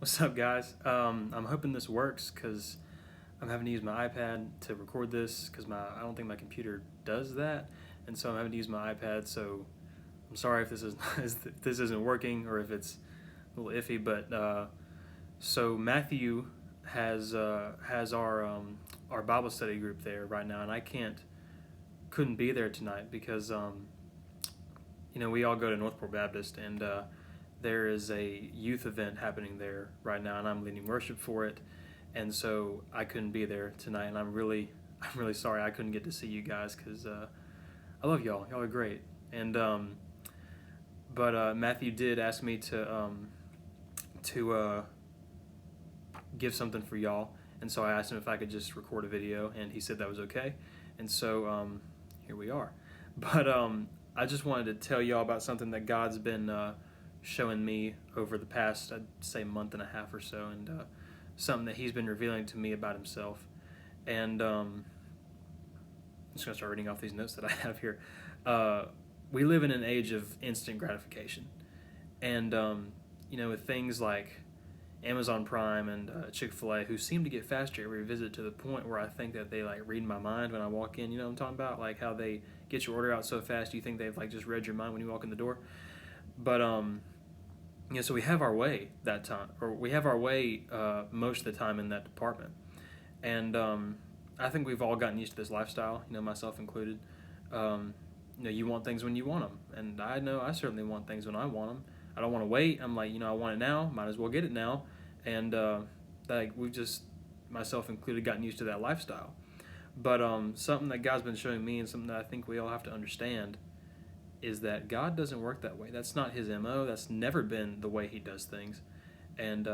What's up, guys? I'm hoping this works because I'm having to use my iPad to record this because I don't think my computer does that, and so I'm having to use my iPad. So I'm sorry if this is if this isn't working or if it's a little iffy. But so Matthew has our Bible study group there right now, and I couldn't be there tonight because we all go to Northport Baptist, and there is a youth event happening there right now, and I'm leading worship for it, and so I couldn't be there tonight, and I'm really sorry I couldn't get to see you guys because I love y'all. Y'all are great, and but Matthew did ask me to give something for y'all, and so I asked him if I could just record a video, and he said that was okay, and so here we are. But I just wanted to tell y'all about something that God's been showing me over the past, I'd say, month and a half or so, and something that He's been revealing to me about Himself. And I'm just going to start reading off these notes that I have here. We live in an age of instant gratification. And, with things like Amazon Prime and Chick-fil-A, who seem to get faster every visit to the point where I think that they read my mind when I walk in. You know what I'm talking about? Like how they get your order out so fast you think they've just read your mind when you walk in the door. But so we have our way that time, or we have our way most of the time in that department. And I think we've all gotten used to this lifestyle, myself included. You want things when you want them, and I know I certainly want things when I want them. I don't want to wait. I'm like, I want it now. Might as well get it now. And we've just, myself included, gotten used to that lifestyle. But something that God's been showing me, and something that I think we all have to understand, is that God doesn't work that way. That's not His MO. That's never been the way He does things. And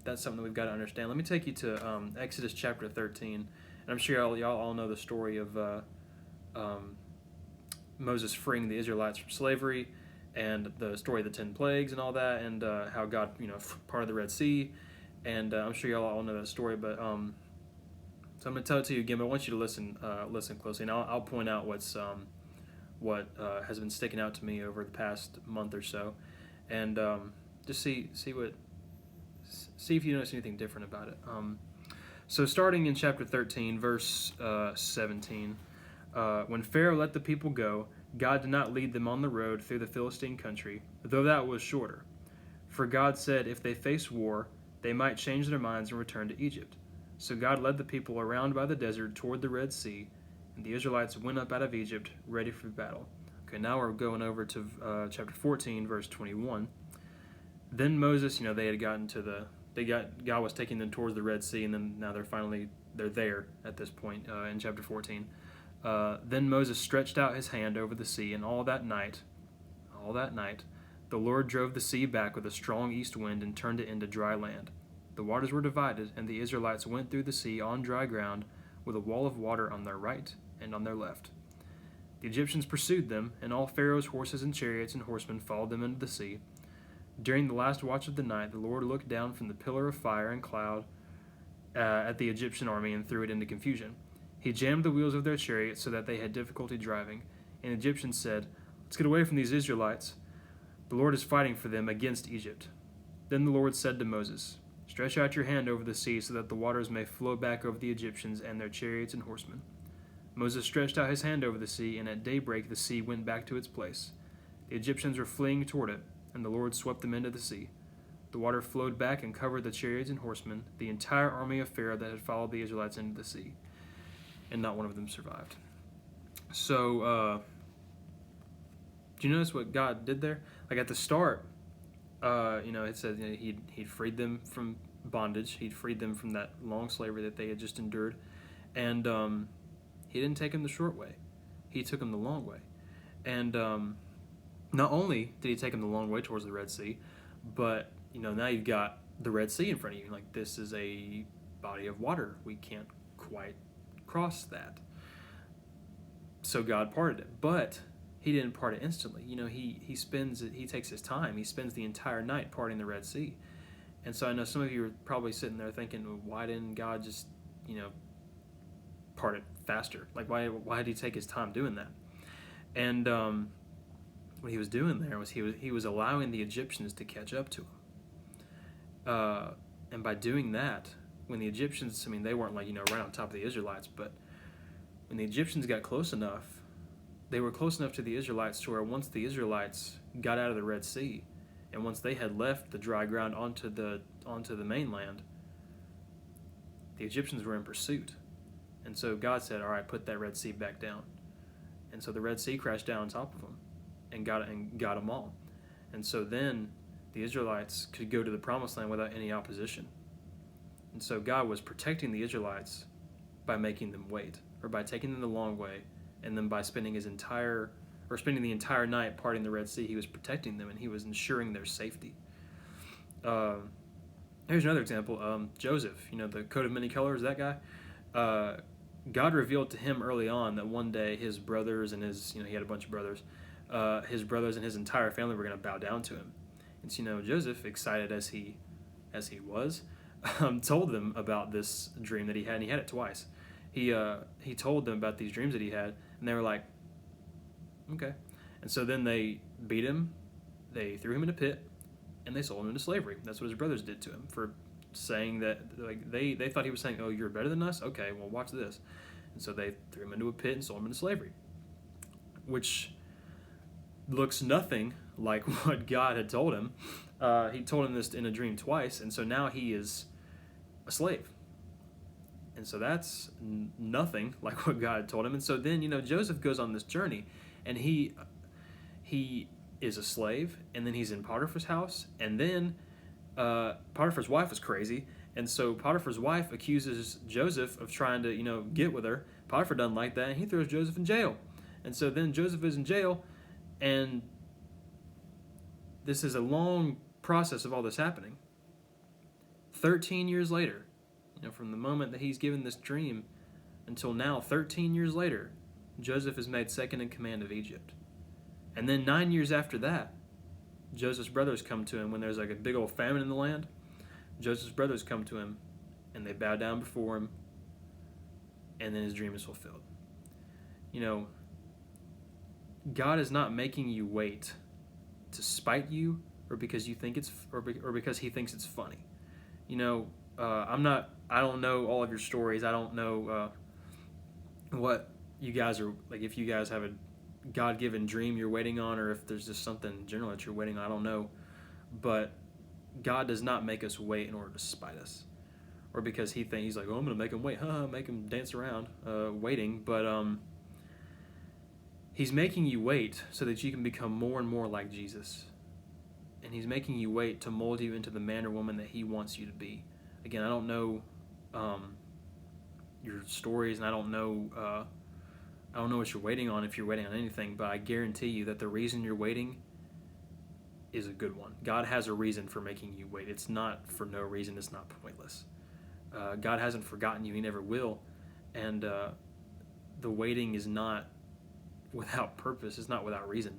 that's something that we've got to understand. Let me take you to Exodus chapter 13. And I'm sure y'all all know the story of Moses freeing the Israelites from slavery, and the story of the 10 plagues and all that, and how God, parted the Red Sea. And I'm sure y'all all know that story, but so I'm going to tell it to you again, but I want you to listen closely, and I'll point out what has been sticking out to me over the past month or so, and just see if you notice anything different about it. So starting in chapter 13, verse 17, when Pharaoh let the people go, God did not lead them on the road through the Philistine country, though that was shorter. For God said if they face war, they might change their minds and return to Egypt. So God led the people around by the desert toward the Red Sea, and the Israelites went up out of Egypt, ready for battle. Okay, now we're going over to chapter 14, verse 21. Then Moses, they had gotten to God was taking them towards the Red Sea, and then now they're there at this point in chapter 14. Then Moses stretched out his hand over the sea, and all that night, the Lord drove the sea back with a strong east wind and turned it into dry land. The waters were divided, and the Israelites went through the sea on dry ground, with a wall of water on their right and on their left. The Egyptians pursued them, and all Pharaoh's horses and chariots and horsemen followed them into the sea. During the last watch of the night, the Lord looked down from the pillar of fire and cloud at the Egyptian army and threw it into confusion. He jammed the wheels of their chariots so that they had difficulty driving, and the Egyptians said, "Let's get away from these Israelites. The Lord is fighting for them against Egypt." Then the Lord said to Moses, "Stretch out your hand over the sea so that the waters may flow back over the Egyptians and their chariots and horsemen." Moses stretched out his hand over the sea, and at daybreak the sea went back to its place. The Egyptians were fleeing toward it, and the Lord swept them into the sea. The water flowed back and covered the chariots and horsemen, the entire army of Pharaoh that had followed the Israelites into the sea, and not one of them survived. So, do you notice what God did there? At the start, it says he'd freed them from bondage. He'd freed them from that long slavery that they had just endured, and He didn't take them the short way. He took them the long way, and not only did He take them the long way towards the Red Sea, but now you've got the Red Sea in front of you. This is a body of water. We can't quite cross that. So God parted it, but He didn't part it instantly. He takes His time. He spends the entire night parting the Red Sea. And so I know some of you are probably sitting there thinking, well, why didn't God just, part it faster? Why did He take His time doing that? And what He was doing there was he was allowing the Egyptians to catch up to Him. And by doing that, when the Egyptians, I mean, they weren't like, right on top of the Israelites, but when the Egyptians got close enough, they were close enough to the Israelites to where once the Israelites got out of the Red Sea, and once they had left the dry ground onto the mainland, the Egyptians were in pursuit. And so God said, all right, put that Red Sea back down. And so the Red Sea crashed down on top of them and got them all. And so then the Israelites could go to the Promised Land without any opposition. And so God was protecting the Israelites by making them wait, or by taking them the long way, and then by spending the entire night parting the Red Sea, he was protecting them and he was ensuring their safety. Here's another example. Joseph, the coat of many colors, that guy. God revealed to him early on that one day his brothers and he had a bunch of brothers, his brothers and his entire family were going to bow down to him. And so, Joseph, excited as he was, told them about this dream that he had, and he had it twice. He told them about these dreams that he had, and they were like, okay. And so then they beat him, they threw him in a pit, and they sold him into slavery. That's what his brothers did to him for saying that, like, they thought he was saying, oh, you're better than us? Okay, well, watch this. And so they threw him into a pit and sold him into slavery, which looks nothing like what God had told him. He told him this in a dream twice, and so now he is a slave. And so that's nothing like what God had told him. And so then, Joseph goes on this journey, and he is a slave, and then he's in Potiphar's house, and then Potiphar's wife was crazy, and so Potiphar's wife accuses Joseph of trying to, get with her. Potiphar doesn't like that, and he throws Joseph in jail. And so then Joseph is in jail, and this is a long process of all this happening. 13 years later, from the moment that he's given this dream until now, 13 years later, Joseph is made second in command of Egypt. And then 9 years after that, Joseph's brothers come to him when there's like a big old famine in the land. Joseph's brothers come to him, and they bow down before him, and then his dream is fulfilled. God is not making you wait to spite you, or because you think or because he thinks it's funny. I don't know all of your stories. I don't know what you guys are like. If you guys have a God-given dream you're waiting on, or if there's just something general that you're waiting on, I don't know. But God does not make us wait in order to spite us, or because he's like, oh, I'm going to make him wait, make him dance around waiting. But he's making you wait so that you can become more and more like Jesus. And he's making you wait to mold you into the man or woman that he wants you to be. Again, I don't know your stories, and I don't know what you're waiting on, if you're waiting on anything, but I guarantee you that the reason you're waiting is a good one. God has a reason for making you wait. It's not for no reason. It's not pointless. God hasn't forgotten you. He never will. And the waiting is not without purpose. It's not without reason.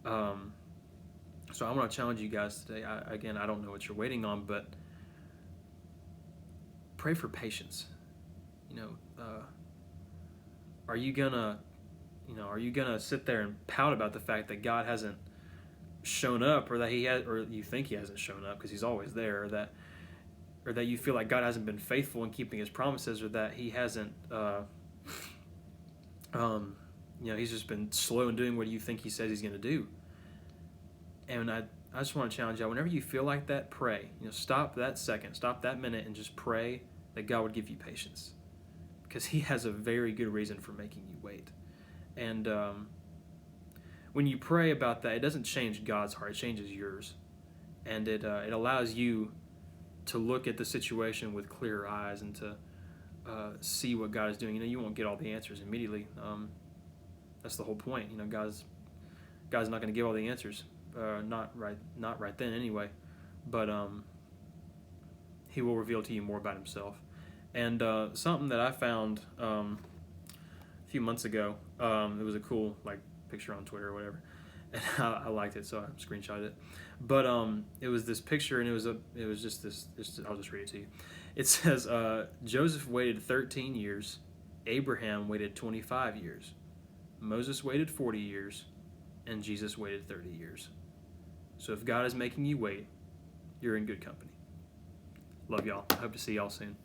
So I want to challenge you guys today. I don't know what you're waiting on, but pray for patience. Are you gonna sit there and pout about the fact that God hasn't shown up, or that or you think he hasn't shown up because he's always there, or that you feel like God hasn't been faithful in keeping his promises, or that he hasn't, he's just been slow in doing what you think he says he's going to do. And I just want to challenge you, whenever you feel like that, pray. Stop that second, stop that minute, and just pray that God would give you patience, because he has a very good reason for making you wait. And when you pray about that, it doesn't change God's heart, it changes yours. And it allows you to look at the situation with clearer eyes and to see what God is doing. You won't get all the answers immediately. That's the whole point. God's not going to give all the answers. Not right then anyway, but he will reveal to you more about himself. And something that I found a few months ago, it was a cool picture on Twitter or whatever, and I liked it, so I screenshotted it. But it was this picture, and it was just this. I'll just read it to you. It says, Joseph waited 13 years, Abraham waited 25 years, Moses waited 40 years, and Jesus waited 30 years. So if God is making you wait, you're in good company. Love y'all. I hope to see y'all soon.